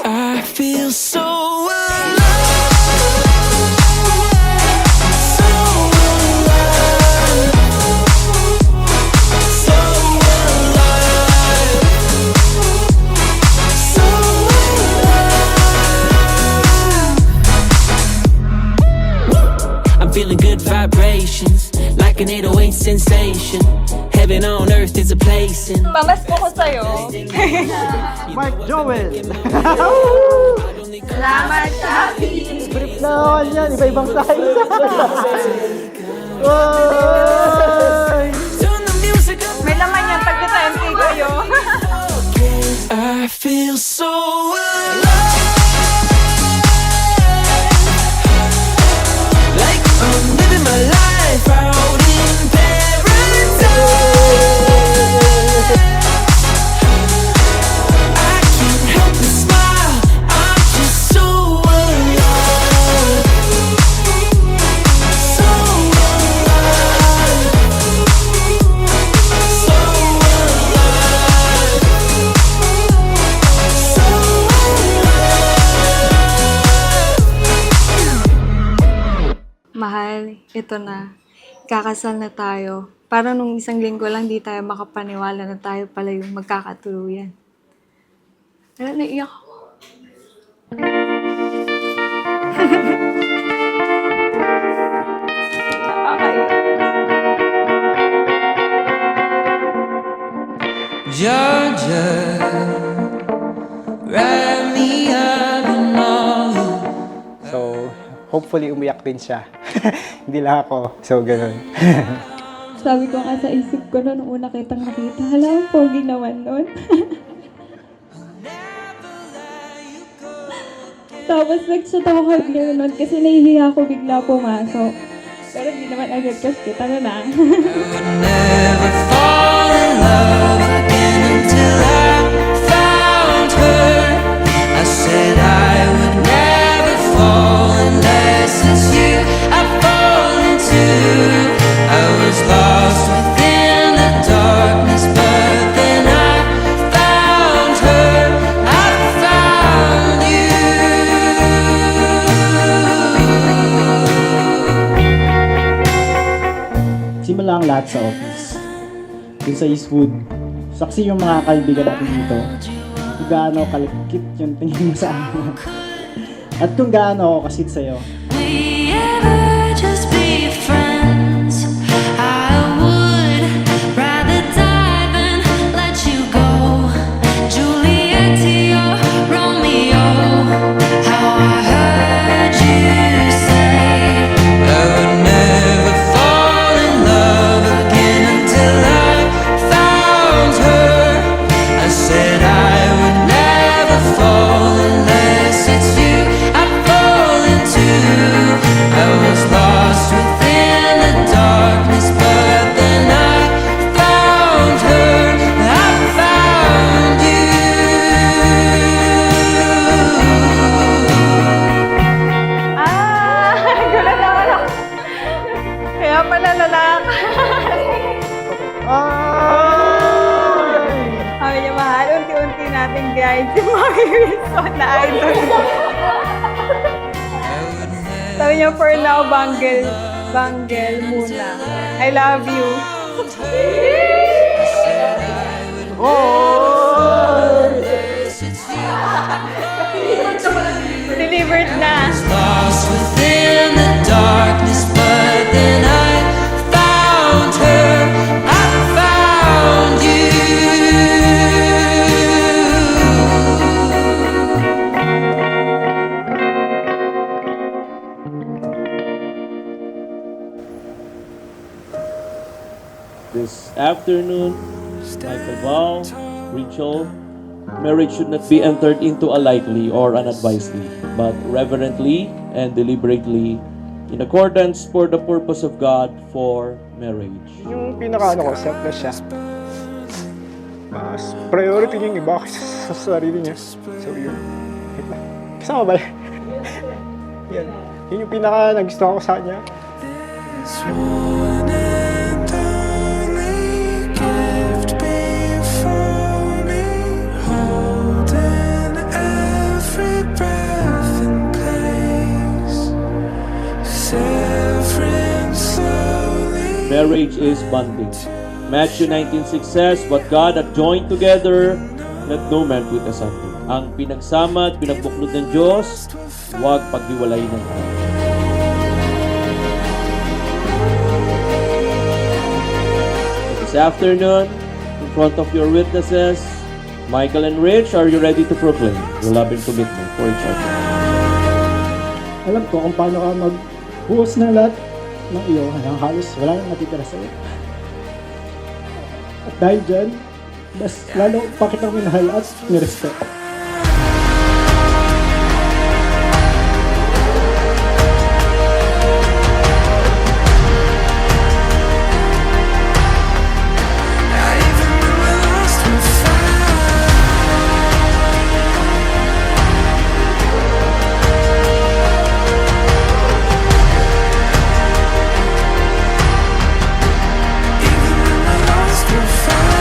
I feel so alive, so alive, so alive, so alive. I'm feeling good vibrations, like an 808 sensation. Heaven on earth is a place in. Pamasko ko sa'yo. Mark Joel! Salamat, Shopee! Brief na yan, iba-ibang size. Oy! Turn the music up. May laman yan, tagka-10K kayo. I feel so alive, like I'm living my life out in paradise. I can't help but smile, I'm just so alive, so alive, so alive, so alive. Mahal, ito na. Kakasal na tayo. Parang nung isang linggo lang di tayo makapaniwala na tayo pala yung magkakatuluyan. Wala, naiyak ako. Nakakaiyak. Georgia, wrap me up in all you. So, hopefully umiyak din siya. Hindi lang ako. So, ganun. Sabi ko nga sa isip ko noon, una kitang nakita, hala, pogi naman nun. Tapos nag-shot ako kay Blair noon kasi nahihiya ako bigla pumasok. Pero di naman agad kasi kita na na. I would never fall in love again until I found her. I said I would never fall unless it's you I fall into. I was lost within the darkness, but then I found her. I found you. Simula ang lahat sa office. Dun sa Eastwood. Saksi yung mga kaibigan natin dito. Kung gaano kalikit yung tingin mo sa akin. At kung gaano ako kasit sa'yo. We ever just be friends? I would rather die than let you go. Juliet to your Romeo. How I heard you say I would never fall in love again until I found her. I said I would never fall unless it's you I fall into. I was lost within the darkness, but then I found her. I found you. Gulat naman ako. Kaya pala lalaki. Sabi niya, mahal, unti-unti natin guys. Yung mga Wilson na idol. Sabi niya, for now, bangle muna. I love you. Delivered na. Lost within the darkness, but then I found her. I found you. This afternoon, Michael Val, Rachel, marriage should not be entered into lightly or unadvisedly, but reverently and deliberately in accordance for the purpose of God for marriage. Yung pinaka-ano ko, selfless siya. Mas priority niya yung iba sa sarili niya. So, yun. Kasama ba? Yan. Yun yung pinaka nagustuhan ko sa kanya. This one and only gift before me, holding every breath in place, severing slowly. Marriage is bonding. Matthew 19:6 says, "What God hath joined together, let no man put asunder." Ang pinagsama at pinagbuklod ng Diyos, huwag paghiwalayin ng tao. This afternoon, in front of your witnesses, Michael and Rich, are you ready to proclaim your love and commitment for each other? Alam ko kung paano ka magbuhos ng lahat ng iyo hanggang halos wala nang natitira sa'yo. At dahil dyan, mas lalo pa kitang minahal at nirespeto. Not even when we're lost, we're found. Even when we're lost, we're found.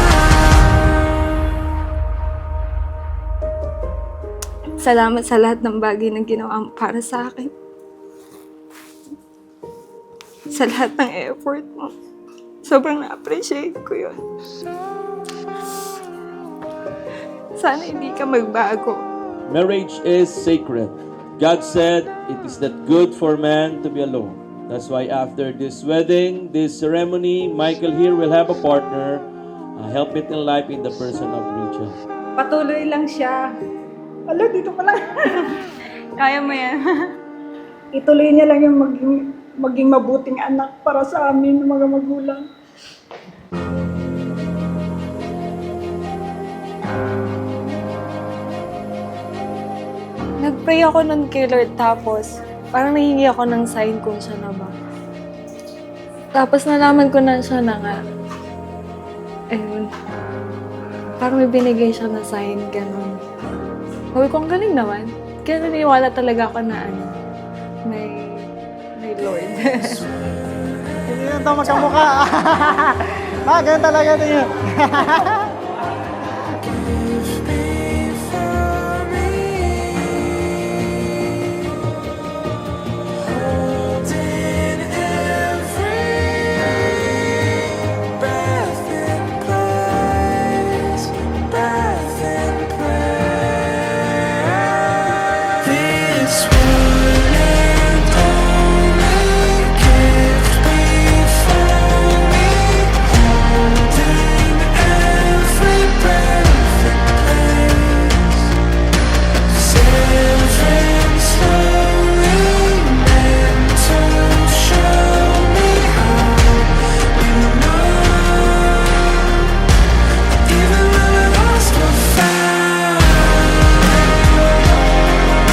Salamat sa lahat ng bagay na ginawa mo para sa akin. Sa lahat ng effort mo. Sobrang na-appreciate ko yun. Sana hindi ka magbago. Marriage is sacred. God said, "It is not good for man to be alone." That's why after this wedding, this ceremony, Michael here will have a partner, a helpmate in life in the person of Rachel. Patuloy lang siya. Ala, dito pala. Kaya mo yan. Ituloy niya lang yung maging mabuting anak para sa amin, mga magulang. Nag-pray ako nun kay Lord, tapos parang nahingi ako ng sign kung siya na ba. Tapos nalaman ko na siya na nga. Ayun. Parang may binigay siya na sign, ganun. Sabi ko, ang galing naman. Kaya naniniwala talaga ako na may Lord. Hindi yun ito magkamukha. Ganun talaga ito yun. Gift before me, holding every breath in place, breath in place. This one and only gift before me, holding every breath in place, severing slowly, meant to show me how you know. Even when we're lost, we're found. Even when we're lost, we're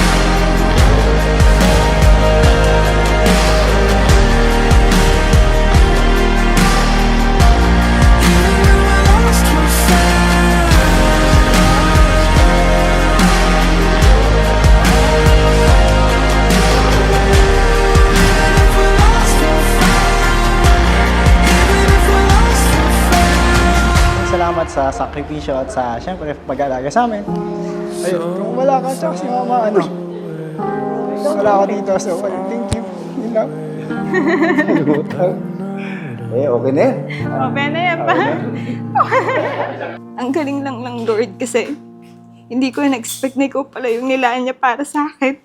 Salamat sa sakripisyo at sa, syempre, pag-aalaga sa amin. Ayun, kung wala ka, tsaka si mama, wala ako dito, so, thank you. Yun lang. Okay na yan. Okay na yan pa. Ang galing lang ng Lord kasi hindi ko na-expect na ikaw pala yung nilaan niya para sa akin.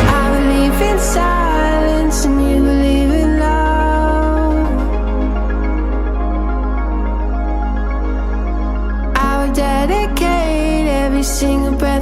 I will sing a brand